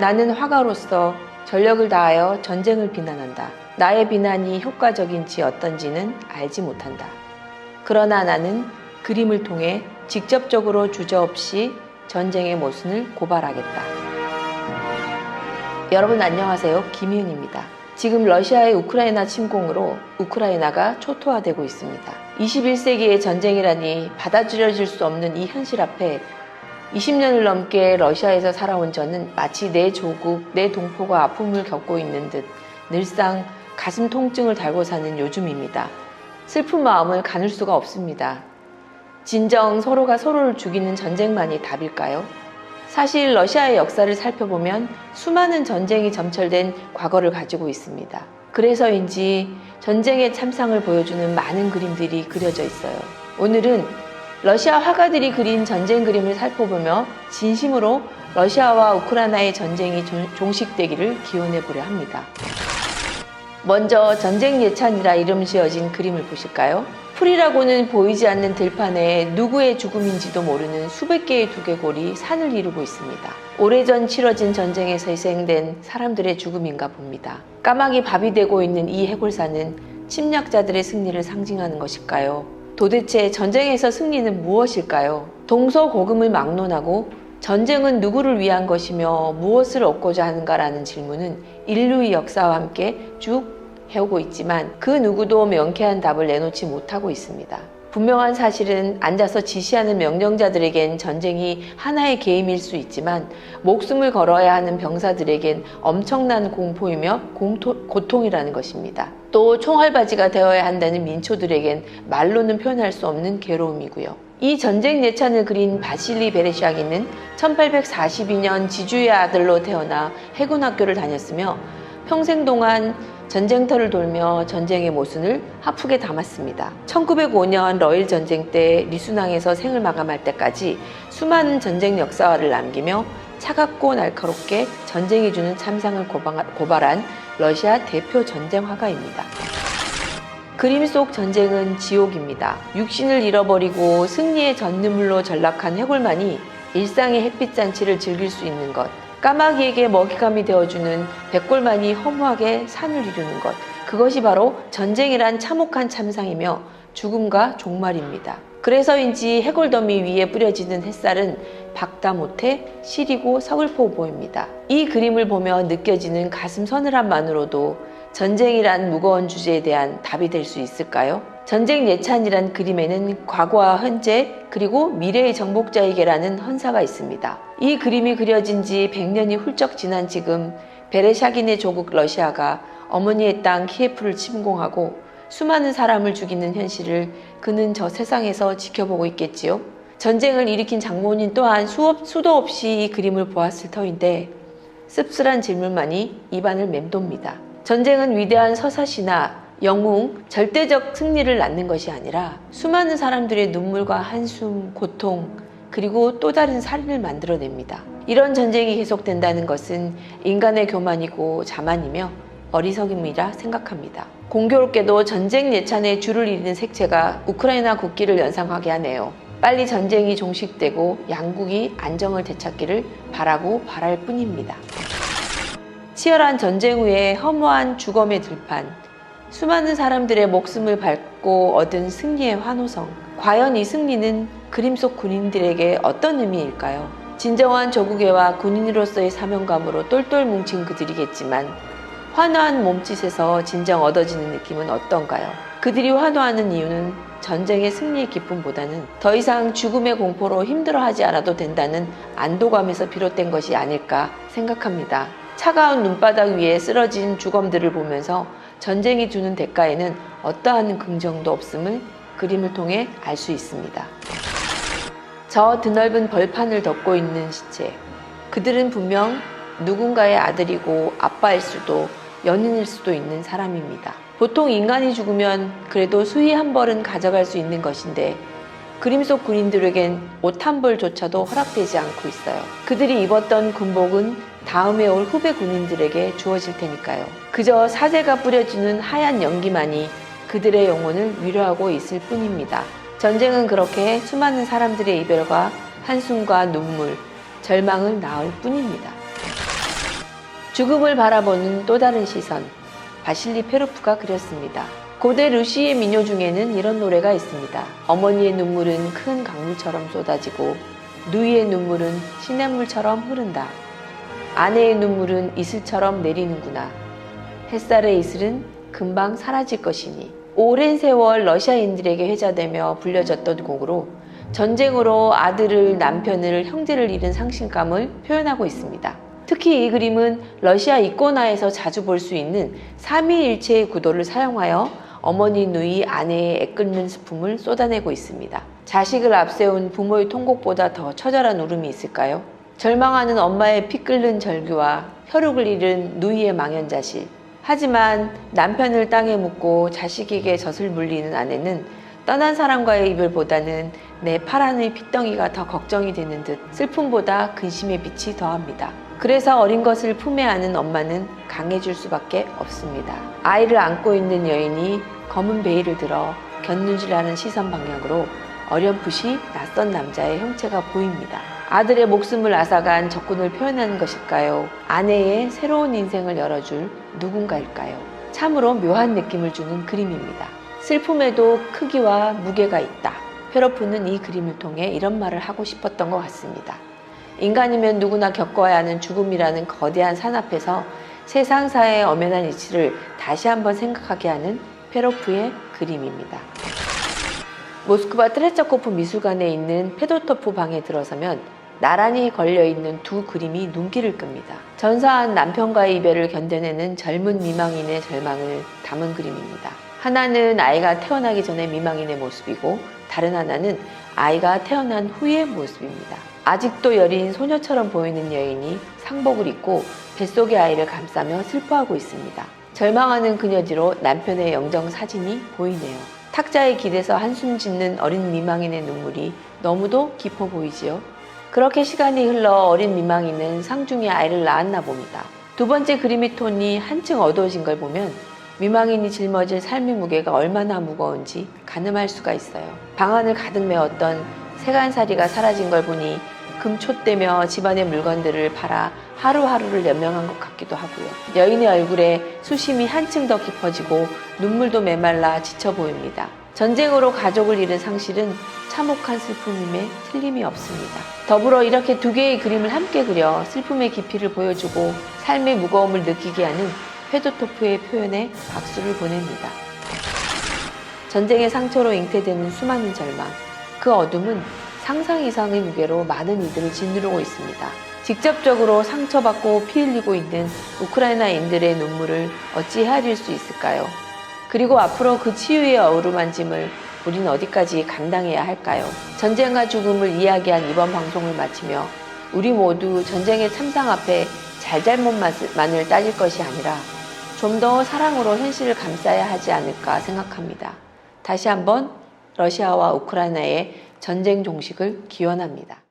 나는 화가로서 전력을 다하여 전쟁을 비난한다. 나의 비난이 효과적인지 어떤지는 알지 못한다. 그러나 나는 그림을 통해 직접적으로 주저없이 전쟁의 모순을 고발하겠다. 여러분 안녕하세요. 김희은입니다. 지금 러시아의 우크라이나 침공으로 우크라이나가 초토화되고 있습니다. 21세기의 전쟁이라니 받아들여질 수 없는 이 현실 앞에 20년을 넘게 러시아에서 살아온 저는 마치 내 조국, 내 동포가 아픔을 겪고 있는 듯 늘상 가슴 통증을 달고 사는 요즘입니다. 슬픈 마음을 가눌 수가 없습니다. 진정 서로가 서로를 죽이는 전쟁만이 답일까요? 사실 러시아의 역사를 살펴보면 수많은 전쟁이 점철된 과거를 가지고 있습니다. 그래서인지 전쟁의 참상을 보여주는 많은 그림들이 그려져 있어요. 오늘은 러시아 화가들이 그린 전쟁 그림을 살펴보며 진심으로 러시아와 우크라이나의 전쟁이 종식되기를 기원해 보려 합니다. 먼저 전쟁 예찬이라 이름 지어진 그림을 보실까요? 풀이라고는 보이지 않는 들판에 누구의 죽음인지도 모르는 수백 개의 두개골이 산을 이루고 있습니다. 오래전 치러진 전쟁에서 희생된 사람들의 죽음인가 봅니다. 까마귀 밥이 되고 있는 이 해골산은 침략자들의 승리를 상징하는 것일까요? 도대체 전쟁에서 승리는 무엇일까요? 동서고금을 막론하고 전쟁은 누구를 위한 것이며 무엇을 얻고자 하는가라는 질문은 인류의 역사와 함께 쭉 해오고 있지만 그 누구도 명쾌한 답을 내놓지 못하고 있습니다. 분명한 사실은 앉아서 지시하는 명령자들에겐 전쟁이 하나의 게임일 수 있지만 목숨을 걸어야 하는 병사들에겐 엄청난 공포이며 고통이라는 것입니다. 또 총알바지가 되어야 한다는 민초들에겐 말로는 표현할 수 없는 괴로움이고요. 이 전쟁 예찬을 그린 바실리 베레샤기는 1842년 지주의 아들로 태어나 해군학교를 다녔으며 평생 동안 전쟁터를 돌며 전쟁의 모순을 하프게 담았습니다. 1905년 러일 전쟁 때 리순항에서 생을 마감할 때까지 수많은 전쟁 역사를 남기며 차갑고 날카롭게 전쟁이 주는 참상을 고발한 러시아 대표 전쟁 화가입니다. 그림 속 전쟁은 지옥입니다. 육신을 잃어버리고 승리의 전눈물로 전락한 해골만이 일상의 햇빛잔치를 즐길 수 있는 것, 까마귀에게 먹잇감이 되어주는 백골만이 허무하게 산을 이루는 것, 그것이 바로 전쟁이란 참혹한 참상이며 죽음과 종말입니다. 그래서인지 해골더미 위에 뿌려지는 햇살은 박다 못해 시리고 서글퍼 보입니다. 이 그림을 보며 느껴지는 가슴 서늘함만으로도 전쟁이란 무거운 주제에 대한 답이 될 수 있을까요? 전쟁 예찬이란 그림에는 과거와 현재 그리고 미래의 정복자에게라는 헌사가 있습니다. 이 그림이 그려진 지 100년이 훌쩍 지난 지금 베레샤긴의 조국 러시아가 어머니의 땅 키예프를 침공하고 수많은 사람을 죽이는 현실을 그는 저 세상에서 지켜보고 있겠지요. 전쟁을 일으킨 장본인 또한 수도 없이 이 그림을 보았을 터인데 씁쓸한 질문만이 입안을 맴돕니다. 전쟁은 위대한 서사시나 영웅, 절대적 승리를 낳는 것이 아니라 수많은 사람들의 눈물과 한숨, 고통, 그리고 또 다른 살인을 만들어냅니다. 이런 전쟁이 계속된다는 것은 인간의 교만이고 자만이며 어리석음이라 생각합니다. 공교롭게도 전쟁 예찬에 줄을 잇는 색채가 우크라이나 국기를 연상하게 하네요. 빨리 전쟁이 종식되고 양국이 안정을 되찾기를 바랄 뿐입니다. 치열한 전쟁 후에 허무한 죽음의 들판, 수많은 사람들의 목숨을 밟고 얻은 승리의 환호성. 과연 이 승리는 그림 속 군인들에게 어떤 의미일까요? 진정한 조국애와 군인으로서의 사명감으로 똘똘 뭉친 그들이겠지만 환호한 몸짓에서 진정 얻어지는 느낌은 어떤가요? 그들이 환호하는 이유는 전쟁의 승리의 기쁨보다는 더 이상 죽음의 공포로 힘들어하지 않아도 된다는 안도감에서 비롯된 것이 아닐까 생각합니다. 차가운 눈바닥 위에 쓰러진 주검들을 보면서 전쟁이 주는 대가에는 어떠한 긍정도 없음을 그림을 통해 알 수 있습니다. 저 드넓은 벌판을 덮고 있는 시체. 그들은 분명 누군가의 아들이고 아빠일 수도 연인일 수도 있는 사람입니다. 보통 인간이 죽으면 그래도 수의 한 벌은 가져갈 수 있는 것인데 그림 속 군인들에겐 옷 한 벌조차도 허락되지 않고 있어요. 그들이 입었던 군복은 다음에 올 후배 군인들에게 주어질 테니까요. 그저 사제가 뿌려주는 하얀 연기만이 그들의 영혼을 위로하고 있을 뿐입니다. 전쟁은 그렇게 수많은 사람들의 이별과 한숨과 눈물, 절망을 낳을 뿐입니다. 죽음을 바라보는 또 다른 시선, 바실리 페로프가 그렸습니다. 고대 루시의 민요 중에는 이런 노래가 있습니다. 어머니의 눈물은 큰 강물처럼 쏟아지고 누이의 눈물은 시냇물처럼 흐른다. 아내의 눈물은 이슬처럼 내리는구나. 햇살의 이슬은 금방 사라질 것이니. 오랜 세월 러시아인들에게 회자되며 불려졌던 곡으로 전쟁으로 아들을, 남편을, 형제를 잃은 상실감을 표현하고 있습니다. 특히 이 그림은 러시아 이코나에서 자주 볼 수 있는 삼위일체의 구도를 사용하여 어머니, 누이, 아내의 애끓는 슬픔을 쏟아내고 있습니다. 자식을 앞세운 부모의 통곡보다 더 처절한 울음이 있을까요? 절망하는 엄마의 피 끓는 절규와 혈육을 잃은 누이의 망연자실. 하지만 남편을 땅에 묻고 자식에게 젖을 물리는 아내는 떠난 사람과의 이별보다는 내 파란의 핏덩이가 더 걱정이 되는 듯 슬픔보다 근심의 빛이 더합니다. 그래서 어린 것을 품에 안은 엄마는 강해질 수밖에 없습니다. 아이를 안고 있는 여인이 검은 베일을 들어 곁눈질하는 시선 방향으로 어렴풋이 낯선 남자의 형체가 보입니다. 아들의 목숨을 앗아간 적군을 표현하는 것일까요? 아내의 새로운 인생을 열어줄 누군가일까요? 참으로 묘한 느낌을 주는 그림입니다. 슬픔에도 크기와 무게가 있다. 페로프는 이 그림을 통해 이런 말을 하고 싶었던 것 같습니다. 인간이면 누구나 겪어야 하는 죽음이라는 거대한 산 앞에서 세상사의 엄연한 이치를 다시 한번 생각하게 하는 페로프의 그림입니다. 모스크바 트레차코프 미술관에 있는 페도토프 방에 들어서면 나란히 걸려있는 두 그림이 눈길을 끕니다. 전사한 남편과의 이별을 견뎌내는 젊은 미망인의 절망을 담은 그림입니다. 하나는 아이가 태어나기 전에 미망인의 모습이고 다른 하나는 아이가 태어난 후의 모습입니다. 아직도 여린 소녀처럼 보이는 여인이 상복을 입고 뱃속의 아이를 감싸며 슬퍼하고 있습니다. 절망하는 그녀 뒤로 남편의 영정 사진이 보이네요. 탁자에 기대서 한숨 짓는 어린 미망인의 눈물이 너무도 깊어 보이지요. 그렇게 시간이 흘러 어린 미망인은 상중에 아이를 낳았나 봅니다. 두 번째 그림의 톤이 한층 어두워진 걸 보면 미망인이 짊어질 삶의 무게가 얼마나 무거운지 가늠할 수가 있어요. 방 안을 가득 메웠던 세간살이가 사라진 걸 보니 금초대며 집안의 물건들을 팔아 하루하루를 연명한 것 같기도 하고요. 여인의 얼굴에 수심이 한층 더 깊어지고 눈물도 메말라 지쳐 보입니다. 전쟁으로 가족을 잃은 상실은 참혹한 슬픔임에 틀림이 없습니다. 더불어 이렇게 두 개의 그림을 함께 그려 슬픔의 깊이를 보여주고 삶의 무거움을 느끼게 하는 페도토프의 표현에 박수를 보냅니다. 전쟁의 상처로 잉태되는 수많은 절망, 그 어둠은 상상 이상의 무게로 많은 이들을 짓누르고 있습니다. 직접적으로 상처받고 피 흘리고 있는 우크라이나인들의 눈물을 어찌 헤아릴 수 있을까요? 그리고 앞으로 그 치유의 어루만짐을 우린 어디까지 감당해야 할까요? 전쟁과 죽음을 이야기한 이번 방송을 마치며 우리 모두 전쟁의 참상 앞에 잘잘못만을 따질 것이 아니라 좀 더 사랑으로 현실을 감싸야 하지 않을까 생각합니다. 다시 한번 러시아와 우크라이나의 전쟁 종식을 기원합니다.